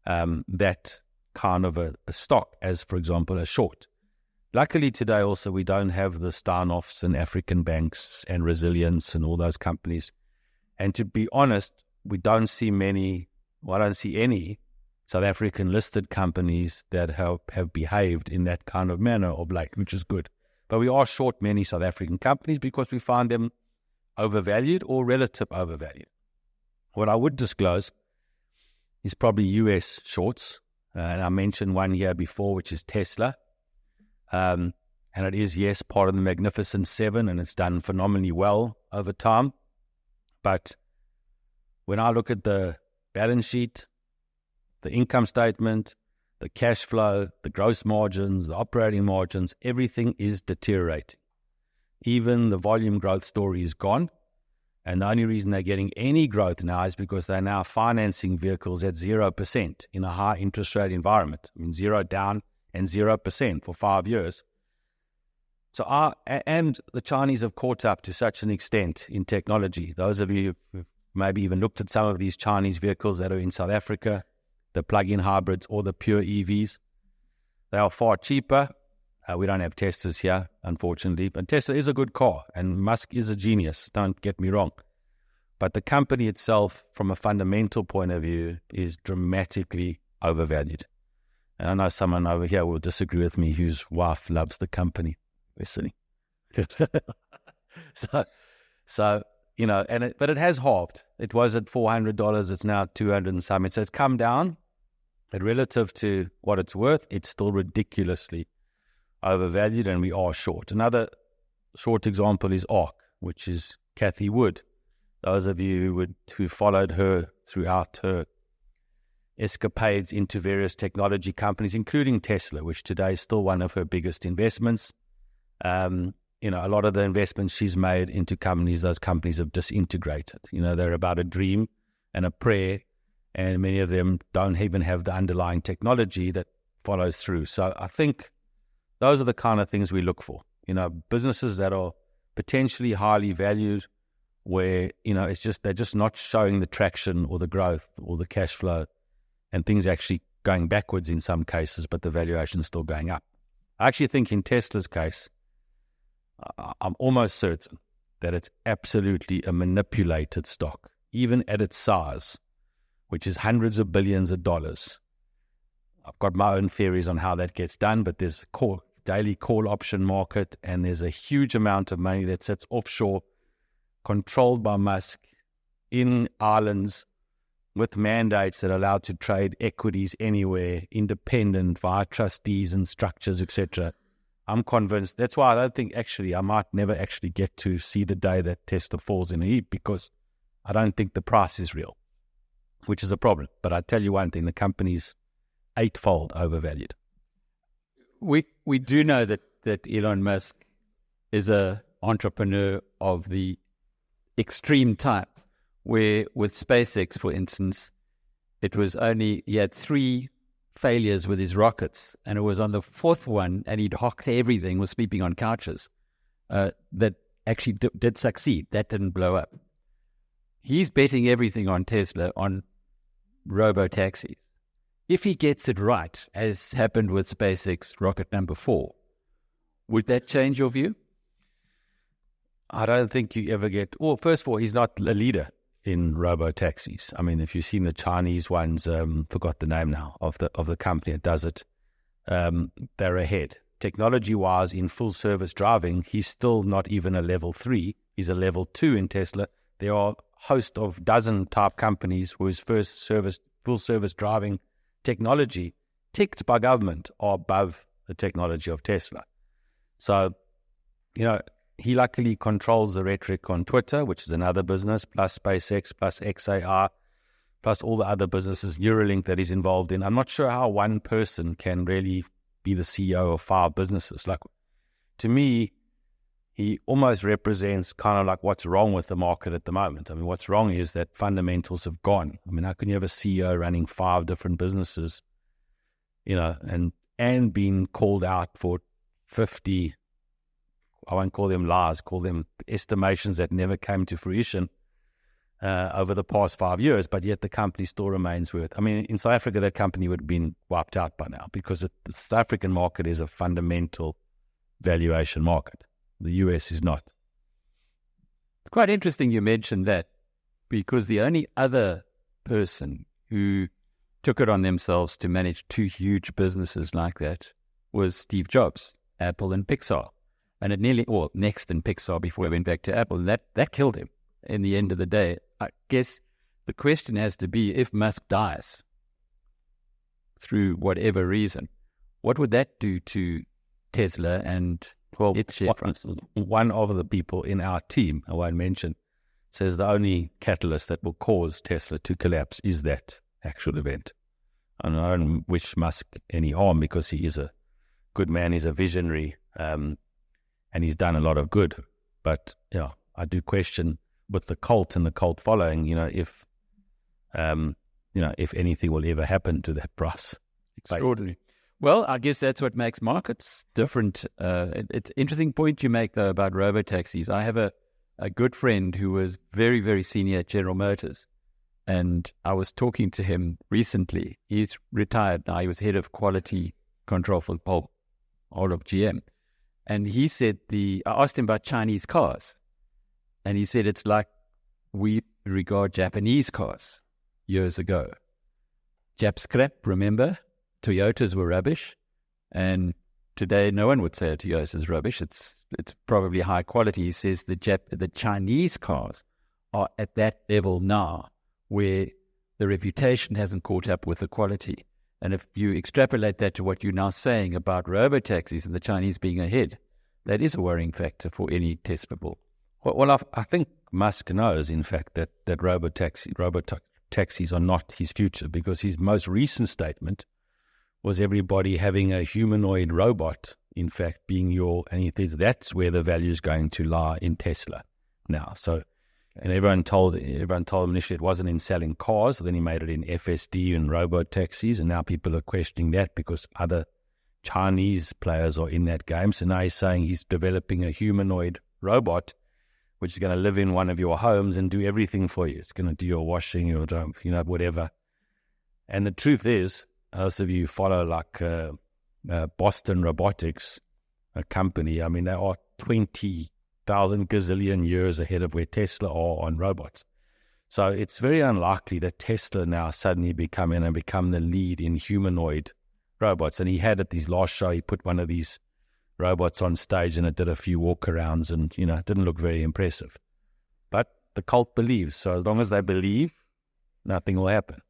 that kind of a stock as, for example, a short. Luckily today also we don't have the Steinhoffs and African banks and Resilience and all those companies. And to be honest, we don't see I don't see any South African listed companies that have behaved in that kind of manner of late, which is good. But we are short many South African companies because we find them overvalued or relative overvalued. What I would disclose is probably US shorts. And I mentioned one here before, which is Tesla. And it is, yes, part of the Magnificent Seven, and it's done phenomenally well over time. But when I look at the balance sheet, the income statement, the cash flow, the gross margins, the operating margins, everything is deteriorating. Even the volume growth story is gone. And the only reason they're getting any growth now is because they're now financing vehicles at 0% in a high interest rate environment. I mean, 0 down and 0% for 5 years. So and the Chinese have caught up to such an extent in technology. Those of you who've maybe even looked at some of these Chinese vehicles that are in South Africa, the plug-in hybrids or the pure EVs, they are far cheaper. We don't have Teslas here, unfortunately, but Tesla is a good car and Musk is a genius, don't get me wrong. But the company itself, from a fundamental point of view, is dramatically overvalued. And I know someone over here will disagree with me whose wife loves the company. Listening. So but it has halved. It was at $400. It's now $200 and something. So it's come down. But relative to what it's worth, it's still ridiculously overvalued, and we are short. Another short example is ARC, which is Cathy Wood. Those of you who followed her throughout her escapades into various technology companies, including Tesla, which today is still one of her biggest investments. A lot of the investments she's made into companies, those companies have disintegrated. They're about a dream and a prayer, and many of them don't even have the underlying technology that follows through. So I think those are the kind of things we look for. Businesses that are potentially highly valued, where they're just not showing the traction or the growth or the cash flow, and things actually going backwards in some cases, but the valuation is still going up. I actually think in Tesla's case, I'm almost certain that it's absolutely a manipulated stock, even at its size, which is hundreds of billions of dollars. I've got my own theories on how that gets done, but there's a daily call option market, and there's a huge amount of money that sits offshore, controlled by Musk, in islands, with mandates that are allowed to trade equities anywhere, independent, via trustees and structures, etc. I'm convinced. That's why I don't think I might never actually get to see the day that Tesla falls in a heap, because I don't think the price is real, which is a problem. But I tell you one thing, the company's 8-fold overvalued.
We do know that Elon Musk is a entrepreneur of the extreme type, where with SpaceX, for instance, he had 3 failures with his rockets, and it was on the 4th one, and he'd hocked everything, was sleeping on couches, that actually did succeed. That didn't blow up. He's betting everything on Tesla, on robo-taxis. If he gets it right, as happened with SpaceX rocket number 4, would that change your view?
I don't think you ever get... Well, first of all, he's not a leader in robo-taxis. I mean, if you've seen the Chinese ones, forgot the name now, of the company that does it, they're ahead. Technology-wise, in full-service driving, he's still not even a level 3. He's a level 2 in Tesla. There are host of dozen type companies whose first full service driving technology ticked by government are above the technology of Tesla. So, he luckily controls the rhetoric on Twitter, which is another business, plus SpaceX, plus XAI, plus all the other businesses, Neuralink, that he's involved in. I'm not sure how one person can really be the CEO of 5 businesses. Like, to me, he almost represents kind of like what's wrong with the market at the moment. I mean, what's wrong is that fundamentals have gone. I mean, how can you have a CEO running 5 different businesses, and being called out for 50, I won't call them lies, call them estimations that never came to fruition over the past 5 years, but yet the company still remains worth. I mean, in South Africa, that company would have been wiped out by now because the South African market is a fundamental valuation market. The US is not.
It's quite interesting you mentioned that, because the only other person who took it on themselves to manage 2 huge businesses like that was Steve Jobs, Apple and Pixar. And Next and Pixar before he went back to Apple. And that killed him in the end of the day. I guess the question has to be, if Musk dies through whatever reason, what would that do to Tesla and its share price?
One of the people in our team, I won't mention, says the only catalyst that will cause Tesla to collapse is that actual event. And I don't wish Musk any harm, because he is a good man, he's a visionary, and he's done a lot of good. But I do question with the cult and the cult following, if anything will ever happen to that price.
Extraordinary. Well, I guess that's what makes markets different. It's an interesting point you make, though, about robo-taxis. I have a good friend who was very, very senior at General Motors, and I was talking to him recently. He's retired now. He was head of quality control for all of GM. And he said, I asked him about Chinese cars, and he said it's like we regard Japanese cars years ago. Japs crap, remember? Toyotas were rubbish, and today no one would say a Toyota is rubbish. It's probably high quality. He says the Chinese cars are at that level now, where the reputation hasn't caught up with the quality. And if you extrapolate that to what you're now saying about robo-taxis and the Chinese being ahead, that is a worrying factor for any Tesla bull.
Well, I think Musk knows, in fact, that robo-taxis are not his future, because his most recent statement was everybody having a humanoid robot, in fact, being and he thinks that's where the value is going to lie in Tesla now. So, and everyone told him initially it wasn't in selling cars. Then he made it in FSD and robo-taxis, and now people are questioning that because other Chinese players are in that game. So now he's saying he's developing a humanoid robot which is going to live in one of your homes and do everything for you. It's going to do your washing, your whatever. And the truth is, those of you who follow like Boston Robotics, a company, I mean, they are 20,000 gazillion years ahead of where Tesla are on robots. So it's very unlikely that Tesla now suddenly become the lead in humanoid robots. And he had at his last show, he put one of these robots on stage and it did a few walkarounds and, it didn't look very impressive. But the cult believes. So as long as they believe, nothing will happen.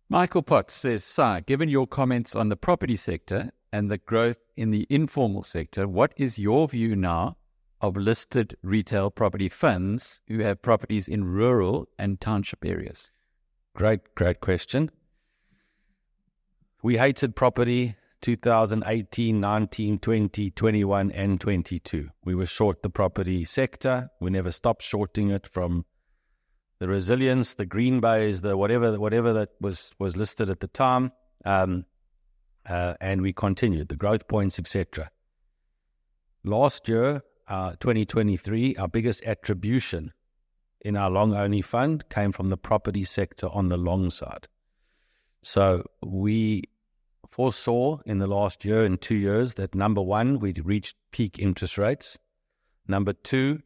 Michael Potts says, Cy, given your comments on the property sector and the growth in the informal sector, what is your view now of listed retail property funds who have properties in rural and township areas?
Great question. We hated property 2018, 19, 20, 21, and 22. We were short the property sector. We never stopped shorting it, from the resilience, the green bays, the whatever that was listed at the time, and we continued the growth points, etc. Last year, 2023, our biggest attribution in our long-only fund came from the property sector on the long side. So we foresaw in the last year and 2 years that, number one, we'd reached peak interest rates. Number two,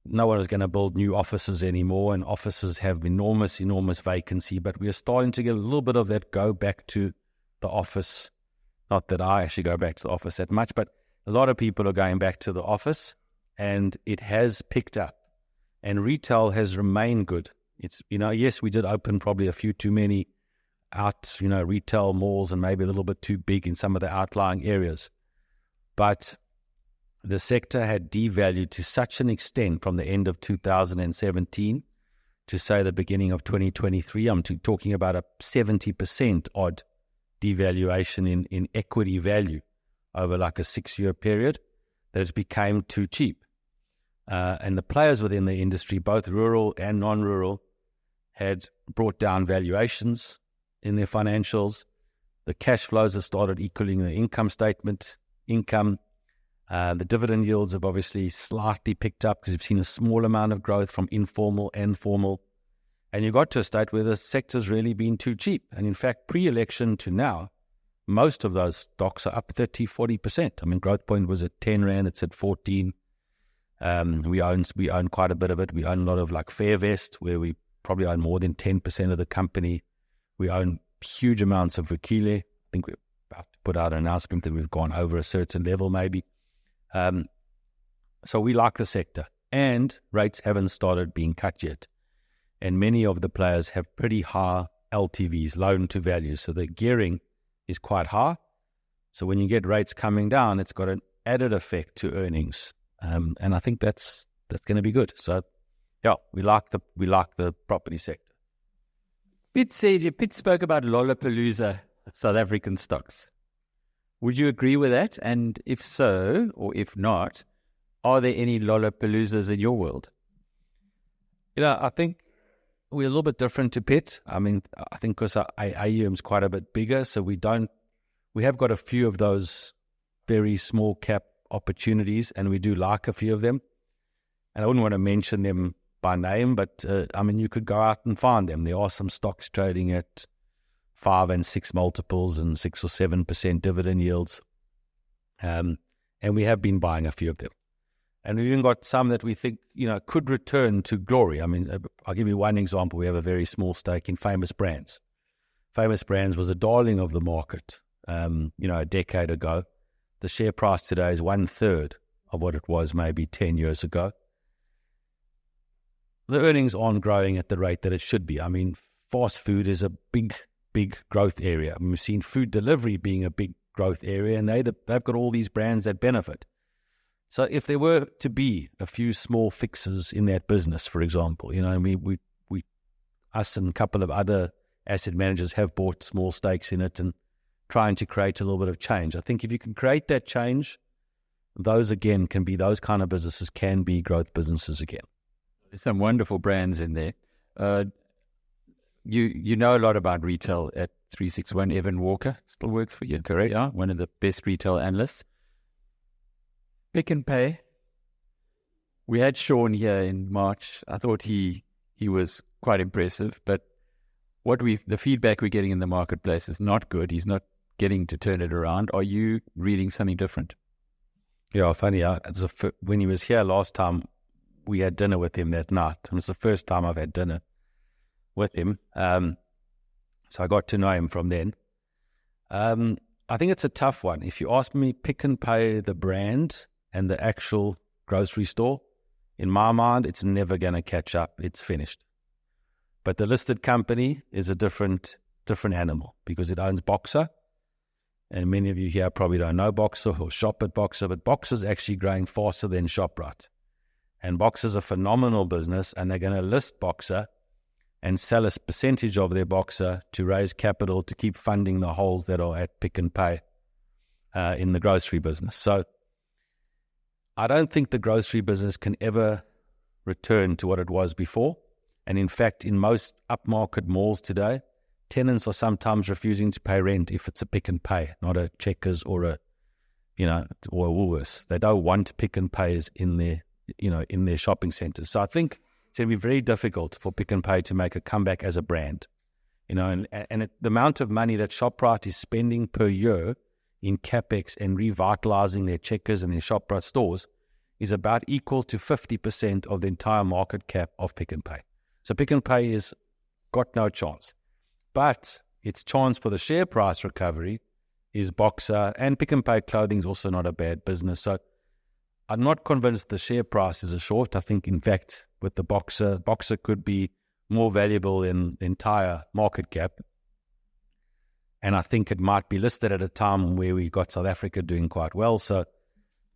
no one is going to build new offices anymore, and offices have enormous vacancy, but we are starting to get a little bit of that go back to the office. Not that I actually go back to the office that much, but a lot of people are going back to the office, and it has picked up. and retail has remained good. It's, yes, we did open probably a few too many retail malls and maybe a little bit too big in some of the outlying areas. But the sector had devalued to such an extent from the end of 2017 to say the beginning of 2023. I'm talking about a 70% odd devaluation in equity value over like a 6-year period, that it became too cheap. And the players within the industry, both rural and non-rural, had brought down valuations in their financials. The cash flows have started equaling the income statement income. The dividend yields have obviously slightly picked up because you've seen a small amount of growth from informal and formal. And you got to a state where the sector's really been too cheap. And in fact, pre-election to now, most of those stocks are up 30, 40%. I mean, Growthpoint was at 10 Rand, it's at 14. We own quite a bit of it. We own a lot of like Fairvest, where we probably own more than 10% of the company. We own huge amounts of Vukile. I think we're about to put out an announcement that we've gone over a certain level maybe. So we like the sector, and rates haven't started being cut yet. And many of the players have pretty high LTVs, loan to value. So the gearing is quite high. So when you get rates coming down, it's got an added effect to earnings. And I think that's going to be good. So yeah, we like the property sector.
Pitt spoke about Lollapalooza South African stocks. Would you agree with that? And if so, or if not, are there any Lollapaloozas in your world?
I think we're a little bit different to Pitt. I mean, I think because our AUM is quite a bit bigger, so we have got a few of those very small cap opportunities, and we do like a few of them. And I wouldn't want to mention them by name, but I mean, you could go out and find them. There are some stocks trading at 5 and 6 multiples and 6 or 7% dividend yields. And we have been buying a few of them. And we've even got some that we think, could return to glory. I mean, I'll give you one example. We have a very small stake in Famous Brands. Famous Brands was a darling of the market, a decade ago. The share price today is 1/3 of what it was maybe 10 years ago. The earnings aren't growing at the rate that it should be. I mean, fast food is a big growth area. I mean, we've seen food delivery being a big growth area, and they've got all these brands that benefit. So if there were to be a few small fixes in that business, for example, us and a couple of other asset managers have bought small stakes in it and trying to create a little bit of change. I think if you can create that change, those again those kind of businesses can be growth businesses again.
There's some wonderful brands in there. You know a lot about retail at 361. Evan Walker still works for you, correct? Yeah, one of the best retail analysts. Pick n Pay. We had Sean here in March. I thought he was quite impressive, but the feedback we're getting in the marketplace is not good. He's not getting to turn it around. Are you reading something different?
Yeah, funny. When he was here last time, we had dinner with him that night. And it's the first time I've had dinner with him. So I got to know him from then. I think it's a tough one. If you ask me, Pick n Pay, the brand and the actual grocery store, in my mind, it's never going to catch up. It's finished. But the listed company is a different animal because it owns Boxer. And many of you here probably don't know Boxer or shop at Boxer, but Boxer's actually growing faster than Shoprite. And Boxer's a phenomenal business, and they're going to list Boxer and sell a percentage of their Boxer to raise capital to keep funding the holes that are at Pick n Pay in the grocery business. So I don't think the grocery business can ever return to what it was before. And in fact, in most upmarket malls today, tenants are sometimes refusing to pay rent if it's a Pick n Pay, not a Checkers or a Woolworths. They don't want Pick n Pays in their shopping centres. So I think it's going to be very difficult for Pick n Pay to make a comeback as a brand. The amount of money that Shoprite is spending per year in CapEx and revitalising their Checkers and their Shoprite stores is about equal to 50% of the entire market cap of Pick n Pay. So Pick n Pay is got no chance. But its chance for the share price recovery is Boxer, and Pick n Pay clothing is also not a bad business. So I'm not convinced the share price is a short. I think, in fact, with the Boxer could be more valuable in the entire market cap. And I think it might be listed at a time where we got South Africa doing quite well. So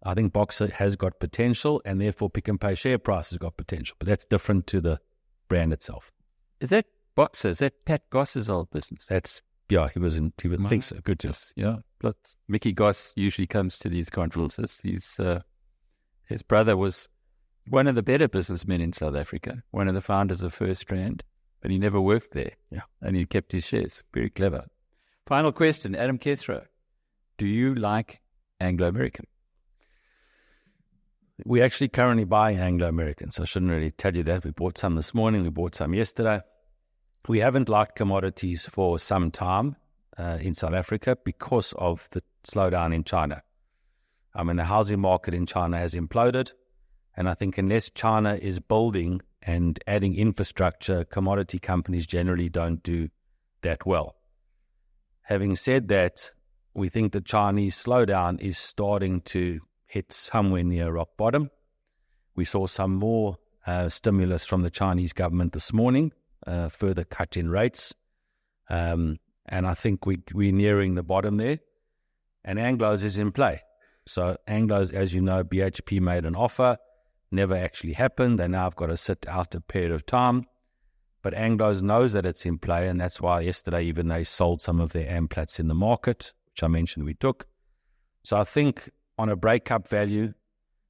I think Boxer has got potential, and therefore Pick n Pay share price has got potential. But that's different to the brand itself.
Is that Boxer? Is that Pat Goss's old business?
That's, yeah, he would think so. Good job.
Yeah. But Mickey Goss usually comes to these conferences. His brother was one of the better businessmen in South Africa, one of the founders of First Strand, but he never worked there.
Yeah.
And he kept his shares. Very clever. Final question, Adam Kethro. Do you like Anglo-American?
We actually currently buy Anglo-American, so I shouldn't really tell you that. We bought some this morning. We bought some yesterday. We haven't liked commodities for some time in South Africa because of the slowdown in China. I mean, the housing market in China has imploded, and I think unless China is building and adding infrastructure, commodity companies generally don't do that well. Having said that, we think the Chinese slowdown is starting to hit somewhere near rock bottom. We saw some more stimulus from the Chinese government this morning, further cut in rates. And I think we're nearing the bottom there. And Anglo's is in play. So Anglo's, as you know, BHP made an offer, never actually happened. They now have got to sit out a period of time. But Anglo's knows that it's in play, and that's why yesterday even they sold some of their Amplats in the market, which I mentioned we took. So I think on a breakup value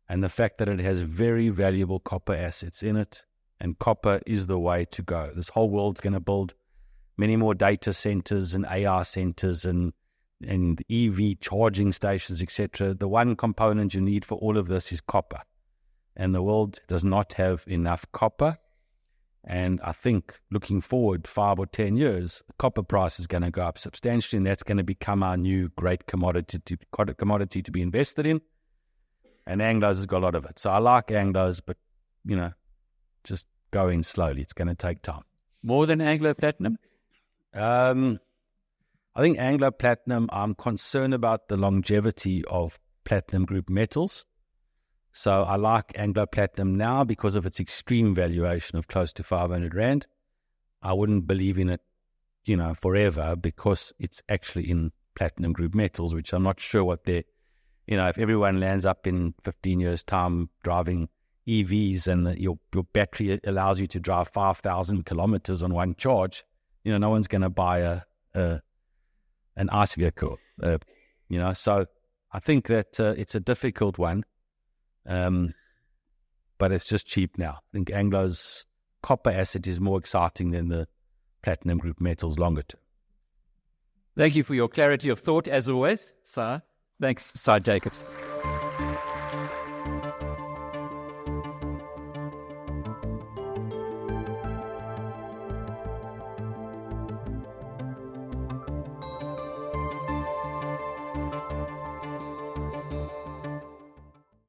and the fact that it has very valuable copper assets in it, and copper is the way to go. This whole world's going to build many more data centers and AI centers and EV charging stations, etc. The one component you need for all of this is copper. And the world does not have enough copper. And I think looking forward 5 or 10 years, the copper price is going to go up substantially, and that's going to become our new great commodity to be invested in. And Anglo's has got a lot of it. So I like Anglo's, but, just go in slowly. It's going to take time.
More than Anglo Platinum?
I think Anglo Platinum, I'm concerned about the longevity of platinum group metals. So I like Anglo Platinum now because of its extreme valuation of close to 500 Rand. I wouldn't believe in it, forever, because it's actually in platinum group metals, which I'm not sure what they're, if everyone lands up in 15 years' time driving EVs and your battery allows you to drive 5,000 kilometers on one charge, no one's going to buy an ICE vehicle, So I think that it's a difficult one. But it's just cheap now. I think Anglo's copper asset is more exciting than the platinum group metals longer term.
Thank you for your clarity of thought, as always, Cy. Thanks, Cy Jacobs.